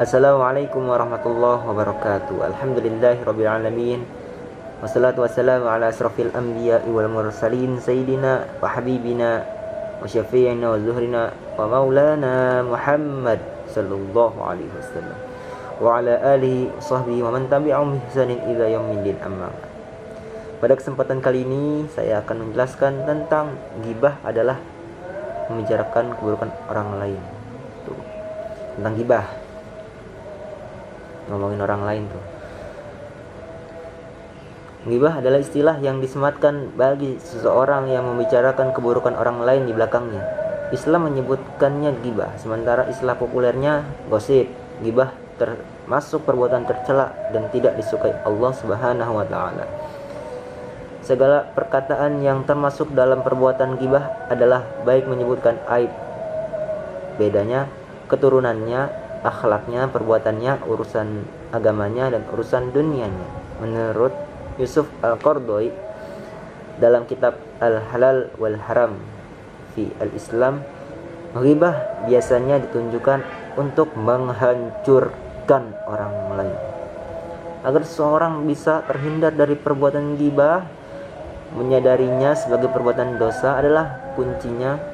Assalamualaikum warahmatullahi wabarakatuh. Alhamdulillahirabbil alamin. Wassalatu wassalamu ala asrafil anbiya'i wal mursalin sayyidina wa habibina wa syafi'ina wa zuhrina wa maulana Muhammad sallallahu alaihi wasallam wa ala alihi sahbihi wa man tabi'ahum bi ihsanin ila yaumiddin amma. Pada kesempatan kali ini saya akan menjelaskan tentang ghibah adalah membicarakan keburukan orang lain. Tuh. Tentang ghibah. Ngomongin orang lain tuh. Ghibah adalah istilah yang disematkan bagi seseorang yang membicarakan keburukan orang lain di belakangnya. Islam menyebutkannya ghibah, sementara istilah populernya gosip. Ghibah termasuk perbuatan tercela dan tidak disukai Allah Subhanahu wa taala. Segala perkataan yang termasuk dalam perbuatan ghibah adalah baik menyebutkan aib, bedanya, keturunannya, akhlaknya, perbuatannya, urusan agamanya, dan urusan dunianya. Menurut Yusuf Al-Qaradawi dalam kitab Al-Halal wal Haram fi Al-Islam, ghibah biasanya ditunjukkan untuk menghancurkan orang lain. Agar seseorang bisa terhindar dari perbuatan ghibah, menyadarinya sebagai perbuatan dosa adalah kuncinya.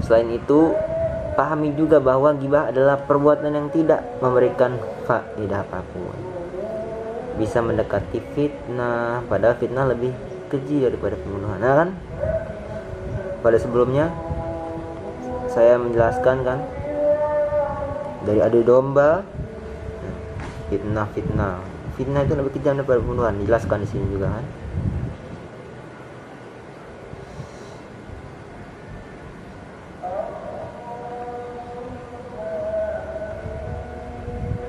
Selain itu, pahami juga bahwa ghibah adalah perbuatan yang tidak memberikan faedah apapun. Bisa mendekati fitnah, padahal fitnah lebih keji daripada pembunuhan. Nah kan? Pada sebelumnya saya menjelaskan kan, dari adu domba, fitnah itu lebih kejam daripada pembunuhan. Dijelaskan di sini juga kan.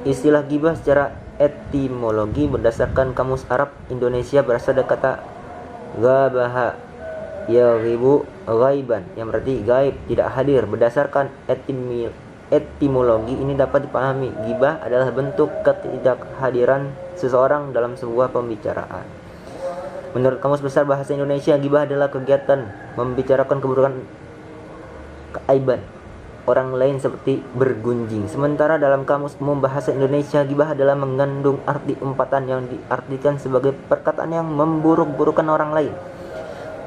Istilah ghibah secara etimologi berdasarkan Kamus Arab Indonesia berasal dari kata ghabaha yaghibu ghaiban, yang berarti gaib, tidak hadir. Berdasarkan etimologi ini dapat dipahami ghibah adalah bentuk ketidakhadiran seseorang dalam sebuah pembicaraan. Menurut Kamus Besar Bahasa Indonesia, ghibah adalah kegiatan membicarakan keburukan, keaiban orang lain seperti bergunjing. Sementara dalam Kamus Umum Bahasa Indonesia, ghibah adalah mengandung arti umpatan yang diartikan sebagai perkataan yang memburuk-burukan orang lain.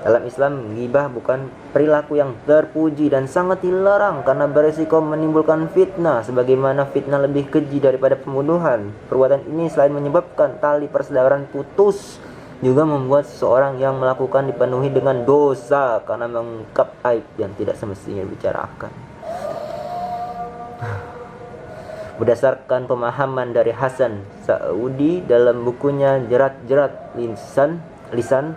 Dalam Islam, ghibah bukan perilaku yang terpuji dan sangat dilarang karena beresiko menimbulkan fitnah, sebagaimana fitnah lebih keji daripada pembunuhan. Perbuatan ini selain menyebabkan tali persaudaraan putus, juga membuat seseorang yang melakukan dipenuhi dengan dosa karena mengungkap aib yang tidak semestinya dibicarakan. Berdasarkan pemahaman dari Hasan Saudi dalam bukunya Jerat-Jerat Lisan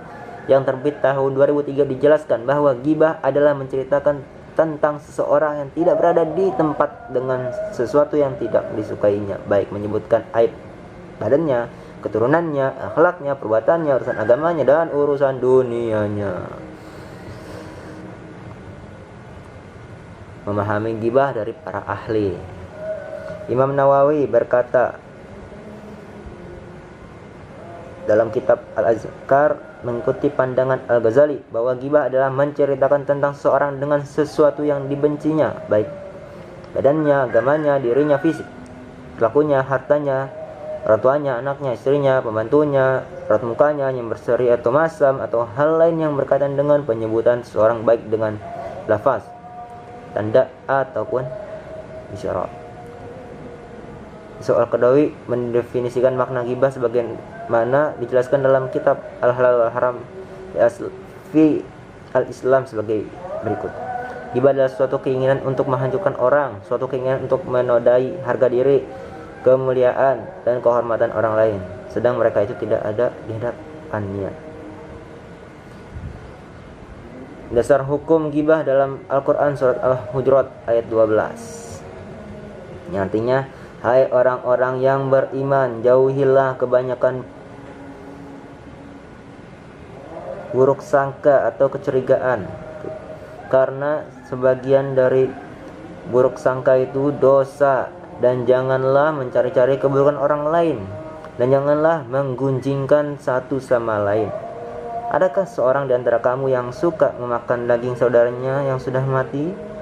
yang terbit tahun 2003, dijelaskan bahwa ghibah adalah menceritakan tentang seseorang yang tidak berada di tempat dengan sesuatu yang tidak disukainya, baik menyebutkan aib badannya, keturunannya, akhlaknya, perbuatannya, urusan agamanya, dan urusan dunianya. Memahami ghibah dari para ahli. Imam Nawawi berkata dalam kitab Al-Azkar mengikuti pandangan Al-Ghazali bahwa ghibah adalah menceritakan tentang seseorang dengan sesuatu yang dibencinya, baik badannya, agamanya, dirinya, fisik, pelakunya, hartanya, orang tuanya, anaknya, istrinya, pembantunya, raut mukanya yang berseri atau masam, atau hal lain yang berkaitan dengan penyebutan seseorang baik dengan lafaz, tanda, ataupun isyarat. Soal Qadawi mendefinisikan makna ghibah sebagaimana dijelaskan dalam kitab Al-Halal wal Haram fi Al-Islam sebagai berikut. Ghibah adalah suatu keinginan untuk menghancurkan orang, suatu keinginan untuk menodai harga diri, kemuliaan, dan kehormatan orang lain, sedang mereka itu tidak ada di hadapannya. Dasar hukum ghibah dalam Al-Quran surat Al-Hujurat ayat 12, yang artinya, hai orang-orang yang beriman, jauhilah kebanyakan buruk sangka atau kecurigaan, karena sebagian dari buruk sangka itu dosa, dan janganlah mencari-cari keburukan orang lain, dan janganlah menggunjingkan satu sama lain. Adakah seorang di antara kamu yang suka memakan daging saudaranya yang sudah mati?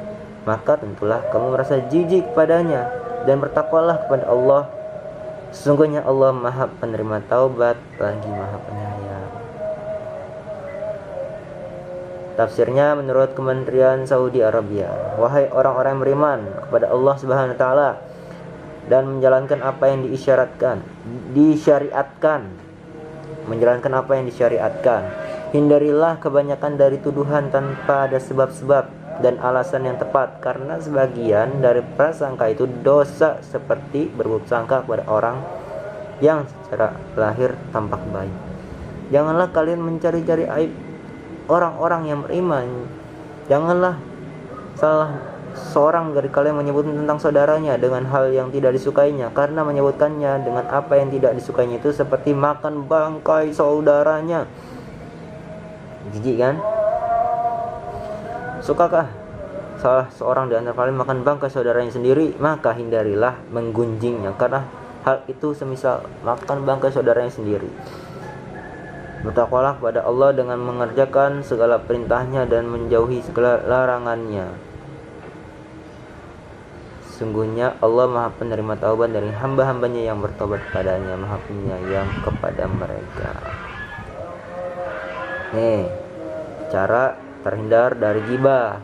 maka tentulah kamu merasa jijik kepadanya, dan bertakwalah kepada Allah. Sesungguhnya Allah Maha Penerima Taubat lagi Maha Penyayang. Tafsirnya menurut Kementerian Saudi Arabia, wahai orang-orang yang beriman kepada Allah Subhanahu wa taala dan menjalankan apa yang menjalankan apa yang disyariatkan, hindarilah kebanyakan dari tuduhan tanpa ada sebab-sebab dan alasan yang tepat, karena sebagian dari prasangka itu dosa, seperti berburuk sangka kepada orang yang secara lahir tampak baik. Janganlah kalian mencari-cari aib orang-orang yang beriman. Janganlah salah seorang dari kalian menyebut tentang saudaranya dengan hal yang tidak disukainya, karena menyebutkannya dengan apa yang tidak disukainya itu seperti makan bangkai saudaranya. Jijik kan? Sukakah salah seorang di antara kalian makan bangkai saudaranya sendiri? Maka hindarilah menggunjingnya, karena hal itu semisal makan bangkai saudaranya sendiri. Bertakwalah kepada Allah dengan mengerjakan segala perintahnya dan menjauhi segala larangannya. Sungguhnya Allah Maha Penerima Taubat dari hamba-hambanya yang bertobat padanya, Maha Penyayang kepada mereka. Nih, cara terhindar dari ghibah.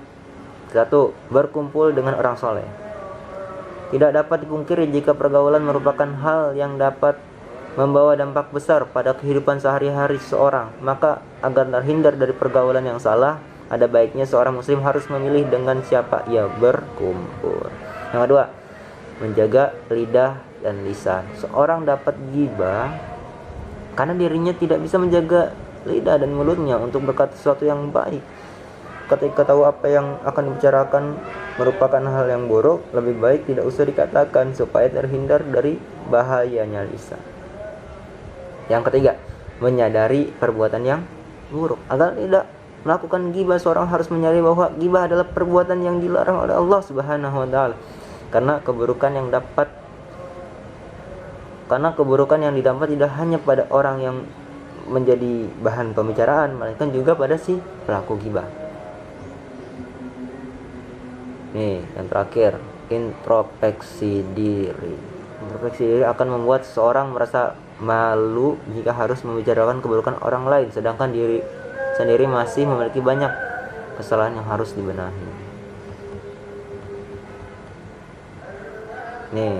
1. Berkumpul dengan orang soleh. Tidak dapat dipungkiri jika pergaulan merupakan hal yang dapat membawa dampak besar pada kehidupan sehari-hari seseorang. Maka agar terhindar dari pergaulan yang salah, ada baiknya seorang muslim harus memilih dengan siapa ia berkumpul. Yang kedua, menjaga lidah dan lisan. Seorang dapat ghibah karena dirinya tidak bisa menjaga lidah dan mulutnya untuk berkata sesuatu yang baik. Ketika tahu apa yang akan dibicarakan merupakan hal yang buruk, lebih baik tidak usah dikatakan supaya terhindar dari bahayanya lisan. Yang ketiga, menyadari perbuatan yang buruk. Agar tidak melakukan ghibah, seorang harus menyadari bahwa ghibah adalah perbuatan yang dilarang oleh Allah Subhanahu wa taala. Karena keburukan yang didapat tidak hanya pada orang yang menjadi bahan pembicaraan, melainkan juga pada si pelaku ghibah. Nih, yang terakhir, introspeksi diri. Introspeksi diri akan membuat seseorang merasa malu jika harus membicarakan keburukan orang lain, sedangkan diri sendiri masih memiliki banyak kesalahan yang harus dibenahi. Nih,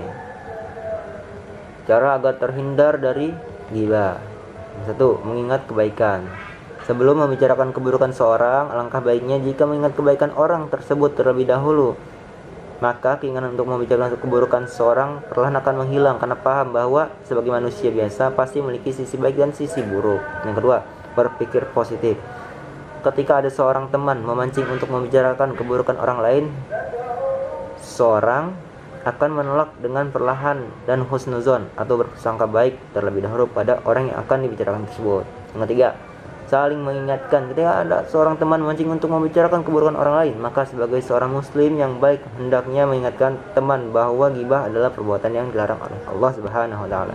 cara agar terhindar dari ghibah. 1. Mengingat kebaikan. Sebelum membicarakan keburukan seorang, alangkah baiknya jika mengingat kebaikan orang tersebut terlebih dahulu. Maka keinginan untuk membicarakan keburukan seorang perlahan akan menghilang, karena paham bahwa sebagai manusia biasa pasti memiliki sisi baik dan sisi buruk. Yang kedua, berpikir positif. Ketika ada seorang teman memancing untuk membicarakan keburukan orang lain, seorang akan menolak dengan perlahan dan husnuzon atau berprasangka baik terlebih dahulu pada orang yang akan dibicarakan tersebut. Yang ketiga, saling mengingatkan. Ketika ada seorang teman memancing untuk membicarakan keburukan orang lain, maka sebagai seorang muslim yang baik hendaknya mengingatkan teman bahwa ghibah adalah perbuatan yang dilarang oleh Allah Subhanahu wa taala.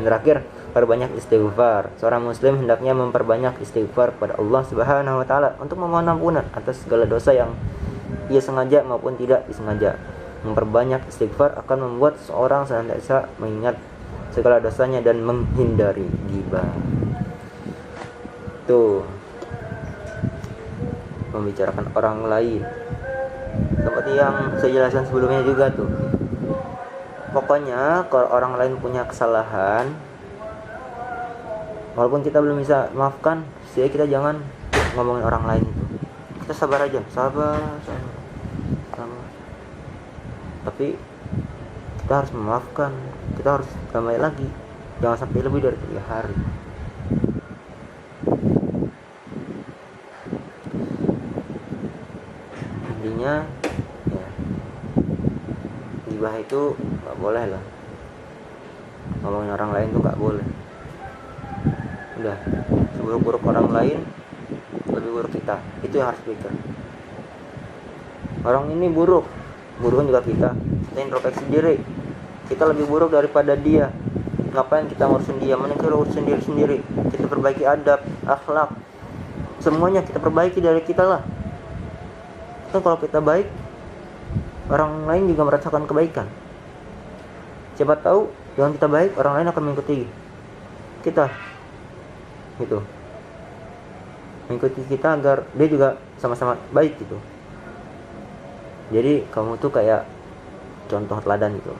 Dan terakhir, perbanyak istighfar. Seorang muslim hendaknya memperbanyak istighfar kepada Allah Subhanahu wa taala untuk memohon ampunan atas segala dosa yang ia sengaja maupun tidak disengaja. Memperbanyak istighfar akan membuat seorang senantiasa mengingat segala dosanya dan menghindari ghibah. Tuh, membicarakan orang lain seperti yang saya jelaskan sebelumnya juga tuh. Pokoknya kalau orang lain punya kesalahan, walaupun kita belum bisa maafkan, kita jangan ngomongin orang lain itu. Kita sabar aja, sabar. Tapi kita harus memaafkan, kita harus damai lagi, jangan sampai lebih dari 3 hari. Intinya ya, ghibah itu gak boleh lah, ngomongin orang lain tuh gak boleh. Udah, seburuk-buruk orang lain lebih buruk kita, itu yang harus pikir. Orang ini buruk kan juga kita introspeksi diri, kita lebih buruk daripada dia, ngapain kita ngurusin dia, mending kita urusin diri sendiri. Kita perbaiki adab, akhlak, semuanya kita perbaiki dari kita lah. Kan kalau kita baik, orang lain juga merasakan kebaikan. Siapa tahu dengan kita baik, orang lain akan mengikuti kita, gitu, mengikuti kita agar dia juga sama-sama baik gitu. Jadi kamu tuh kayak contoh teladan gitu.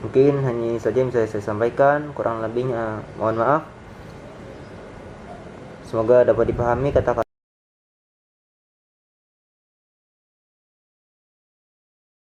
Mungkin hanya saja yang bisa saya sampaikan, kurang lebihnya mohon maaf. Semoga dapat dipahami kata-kata